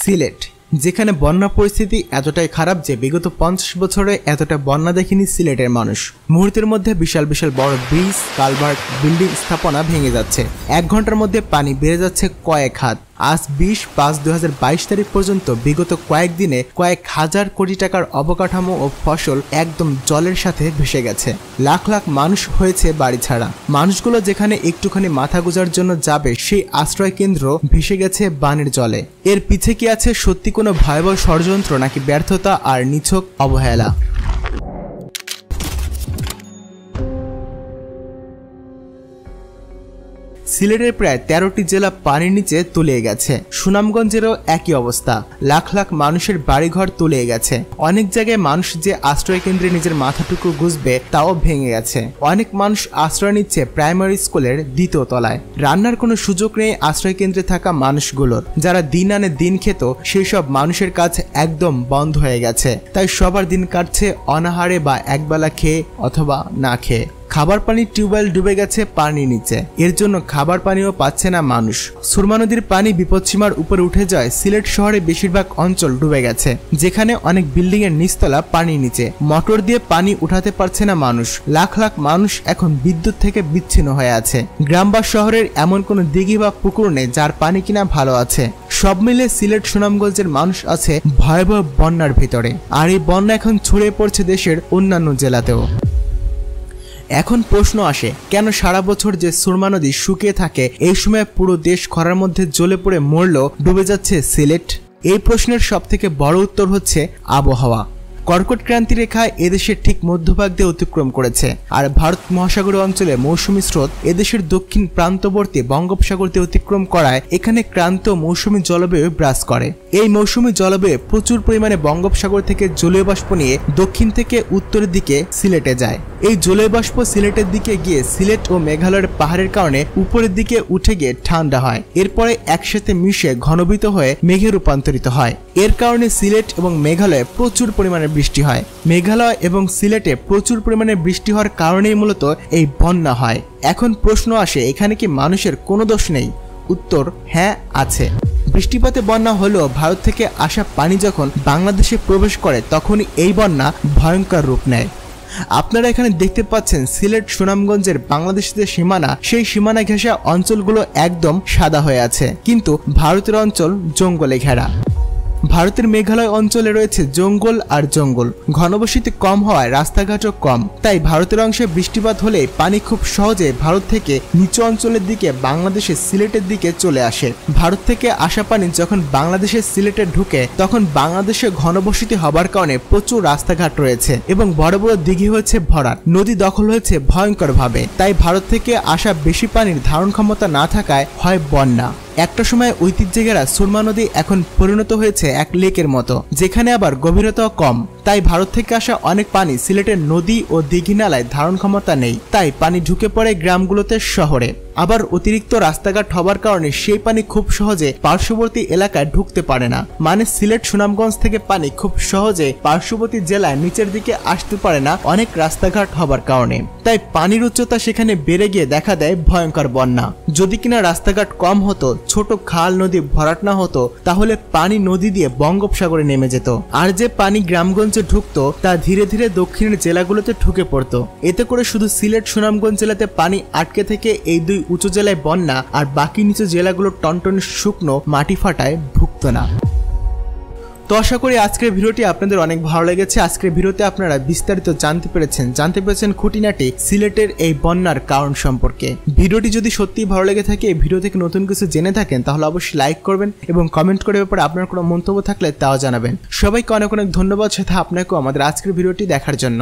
সিলেট, যেখানে বন্যা পরিস্থিতি এতটাই খারাপ যে বিগত 50 বছরে এতটা বন্যা দেখেনি সিলেটের মানুষ। মুহূর্তের মধ্যে বিশাল বিশাল বড় ব্রিজ, কালভার্ট, বিল্ডিং স্থাপনা ভেঙে যাচ্ছে। 1 ঘন্টার মধ্যে পানি বেড়ে যাচ্ছে কয়েক হাত। আজ 20/5/2022 তারিখ পর্যন্ত বিগত কয়েকদিনে কয়েক হাজার কোটি টাকার অবকাঠামো ও ফসল একদম জলের সাথে ভেসে গেছে। লাখ লাখ মানুষ হয়েছে বাড়ি ছাড়া। মানুষগুলো যেখানে একটুখানি মাথা গোঁজার জন্য যাবে সেই আশ্রয় কেন্দ্র ভেসে গেছে বানের জলে। এর পিছে কি আছে সত্যি কোনো ভয়াবহ ষড়যন্ত্র নাকি ব্যর্থতা আর নিছক অবহেলা? সিলেটের প্রায় 13টি জেলা পানির নিচে তলিয়ে গেছে। সুনামগঞ্জেরও একই অবস্থা। লাখ লাখ মানুষের বাড়িঘর তলিয়ে গেছে। অনেক জায়গায় মানুষ যে আশ্রয় কেন্দ্রে নিজের মাথাটুকু গুজবে তাও ভেঙে গেছে। অনেক মানুষ আশ্রয় নিচ্ছে প্রাইমারি স্কুলের 2য় তলায়। রান্নার কোনো সুযোগ নেই আশ্রয় কেন্দ্রে থাকা মানুষগুলোর। যারা দিন আনে দিন খেত সেই সব মানুষের কাজ একদম বন্ধ হয়ে গেছে। তাই সবার দিন কাটছে অনাহারে বা একবেলা খেয়ে অথবা না খেয়ে। খাবার পানির টিউবওয়েল ডুবে গেছে পানির নিচে। এর জন্য খাবার পানিও পাচ্ছে না মানুষ। সুরমা নদীর পানি বিপদসীমার উপরে উঠে যায়। সিলেট শহরে বেশিরভাগ অঞ্চল ডুবে গেছে, যেখানে অনেক বিল্ডিং এর নিচতলা পানির নিচে। মোটর দিয়ে পানি উঠাতে পারছে না মানুষ। লাখ লাখ মানুষ এখন বিদ্যুৎ থেকে বিচ্ছিন্ন হয়ে আছে। গ্রাম বা শহরের এমন কোনো দিঘি বা পুকুর নেই যার পানি কিনা ভালো আছে। সব মিলে সিলেট সুনামগঞ্জের মানুষ আছে ভয়াবহ বন্যার ভিতরে। আর এই বন্যা এখন ছড়িয়ে পড়ছে দেশের অন্যান্য জেলাতেও। এখন প্রশ্ন আসে, কেন সারা বছর যে সুরমা নদী শুকিয়ে থাকে এই সময় পুরো দেশ খরার মধ্যে জ্বলে পড়ে মরলেও ডুবে যাচ্ছে সিলেট? এই প্রশ্নের সবথেকে বড় উত্তর হচ্ছে আবহাওয়া। কর্কট ক্রান্তি রেখা এদেশের ঠিক মধ্যভাগ দিয়ে অতিক্রম করেছে। আর ভারত মহাসাগরীয় অঞ্চলে মৌসুমী স্রোত এদেশের দক্ষিণ প্রান্তবর্তী বঙ্গোপসাগর দিয়ে অতিক্রম করায় এখানে ক্রান্ত মৌসুমী জলবায়ু বিরাজ করে। এই মৌসুমী জলবায়ু প্রচুর পরিমাণে বঙ্গোপসাগর থেকে জলীয় বাষ্প নিয়ে দক্ষিণ থেকে উত্তরের দিকে সিলেটে যায়। এই জলীয় বাষ্প সিলেটের দিকে গিয়ে সিলেট ও মেঘালয়ের পাহাড়ের কারণে উপরের দিকে উঠে গিয়ে ঠান্ডা হয়। এরপরে একসাথে মিশে ঘনীভূত হয়ে মেঘে রূপান্তরিত হয়। এর কারণে সিলেট এবং মেঘালয়ে প্রচুর পরিমাণে বৃষ্টি হয়। মেঘালয় এবং সিলেটে প্রচুর পরিমাণে বৃষ্টি হওয়ার কারণেই মূলত এই বন্যা হয়। এখন প্রশ্ন আসে, এখানে কি মানুষের কোনো দোষ নেই? উত্তর হ্যাঁ আছে। বৃষ্টিপাতে বন্যা হলেও ভারত থেকে আসা পানি যখন বাংলাদেশে প্রবেশ করে তখনই এই বন্যা ভয়ঙ্কর রূপ নেয়। আপনারা এখানে দেখতে পাচ্ছেন সিলেট সুনামগঞ্জের বাংলাদেশের যে সীমানা, সেই সীমানা ঘেঁষা অঞ্চলগুলো একদম সাদা হয়ে আছে, কিন্তু ভারতের অঞ্চল জঙ্গলে ঘেরা। ভারতের মেঘালয় অঞ্চলে রয়েছে জঙ্গল আর জঙ্গল। ঘনবসতি কম হওয়ায় রাস্তাঘাটও কম। তাই ভারতের অংশে বৃষ্টিপাত হলে পানি খুব সহজে ভারত থেকে নিচু অঞ্চলের দিকে বাংলাদেশের সিলেটের দিকে চলে আসে। ভারত থেকে আসা পানি যখন বাংলাদেশের সিলেটে ঢুকে তখন বাংলাদেশে ঘনবসতি হবার কারণে প্রচুর রাস্তাঘাট রয়েছে এবং বড় বড় দিঘি হয়েছে ভরাট। নদী দখল হয়েছে ভয়ঙ্কর ভাবে। তাই ভারত থেকে আসা বেশি পানির ধারণ ক্ষমতা না থাকায় হয় বন্যা। একটা সময় ঐতিহ্যে ঘেরা সুরমা নদী এখন পরিণত হয়েছে এক লেকের মতো, যেখানে আবার গভীরতাও কম। তাই ভারত থেকে আসা অনেক পানি সিলেটের নদী ও দিঘি নালায় ধারণ ক্ষমতা নেই। তাই পানি ঢুকে পড়ে গ্রামগুলোতে, শহরে। আবার অতিরিক্ত রাস্তাঘাট হবার কারণে সেই পানি খুব সহজে পার্শ্ববর্তী এলাকায় ঢুকতে পারে না। মানে সিলেট সুনামগঞ্জ থেকে পানি খুব সহজে পার্শ্ববর্তী জেলায় নিচের দিকে আসতে পারে না অনেক রাস্তাঘাট হবার কারণে। তাই পানির উচ্চতা সেখানে বেড়ে গিয়ে দেখা দেয় ভয়ঙ্কর বন্যা। যদি কিনা রাস্তাঘাট কম হতো, ছোট খাল নদী ভরাট না হতো, তাহলে পানি নদী দিয়ে বঙ্গোপসাগরে নেমে যেত। আর যে পানি গ্রামগঞ্জে ঢুকতো তা ধীরে ধীরে দক্ষিণের জেলাগুলোতে ঢুকে পড়তো। এতে করে শুধু সিলেট সুনামগঞ্জ জেলাতে পানি আটকে থেকে এই দুই উঁচু জেলায় বন্যা, আর বাকি নিচু জেলাগুলো টনটনে শুকনো মাটি ফাটায় ভুগত না। তো আশা করি আজকের ভিডিওটি আপনাদের অনেক ভালো লেগেছে। আজকের ভিডিওতে আপনারা বিস্তারিত জানতে পেরেছেন খুঁটিনাটি সিলেটের এই বন্যার কারণ সম্পর্কে। ভিডিওটি যদি সত্যিই ভালো লেগে থাকে, এই ভিডিও থেকে নতুন কিছু জেনে থাকেন, তাহলে অবশ্যই লাইক করবেন এবং কমেন্ট করে ব্যাপারে আপনার কোনো মন্তব্য থাকলে তাও জানাবেন। সবাইকে অনেক অনেক ধন্যবাদ, সাথে আপনাকেও আমাদের আজকের ভিডিওটি দেখার জন্য।